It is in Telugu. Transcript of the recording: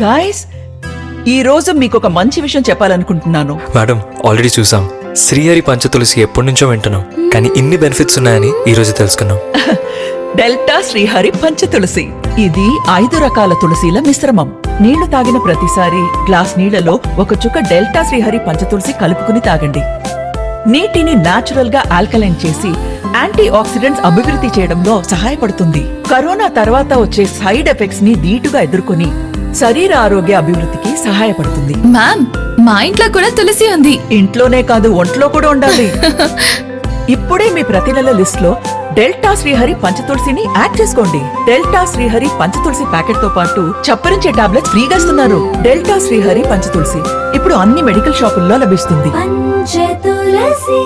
గాయ్స్, ఈ రోజు మీకు ఒక మంచి విషయం చెప్పాలనుకుంటున్నాను. మేడం, ఆల్రెడీ చూసాం. శ్రీహరి పంచతులసి ఎప్పటి నుంచో వింటున్నాం, కానీ ఇన్ని బెనిఫిట్స్ ఉన్నాయని ఈ రోజు తెలుసుకున్నాం. డెల్టా శ్రీహరి పంచతులసి. ఇది 5 రకాల తులసీల మిశ్రమం. నీళ్లు తాగిన ప్రతిసారి గ్లాస్ నీళ్లలో ఒక చుక్క డెల్టా శ్రీహరి పంచతులసి కలుపుకుని తాగండి. నీటిని న్యాచురల్ గా ఆల్కలైన్ చేసి యాంటీ ఆక్సిడెంట్స్ అభివృద్ధి చేయడంలో సహాయపడుతుంది. కరోనా తర్వాత వచ్చే సైడ్ ఎఫెక్ట్స్ ని ధీటుగా ఎదుర్కొని శరీర ఆరోగ్య అభివృద్ధికి సహాయపడుతుంది. మ్యామ్, మా ఇంట్లో కూడా తులసి ఉంది. ఇంట్లోనే కాదు, ఒంట్లో కూడా ఉండాలి. ఇప్పుడే మీ ప్రతి నెల లిస్ట్ లో డెల్టా శ్రీహరి పంచతులసిని యాడ్ చేసుకోండి. డెల్టా శ్రీహరి పంచతులసి ప్యాకెట్ తో పాటు చప్పరించే టాబ్లెట్స్ ఫ్రీగా ఇస్తున్నారు. డెల్టా శ్రీహరి పంచతులసి ఇప్పుడు అన్ని మెడికల్ షాపుల్లో లభిస్తుంది. పంచతులసి.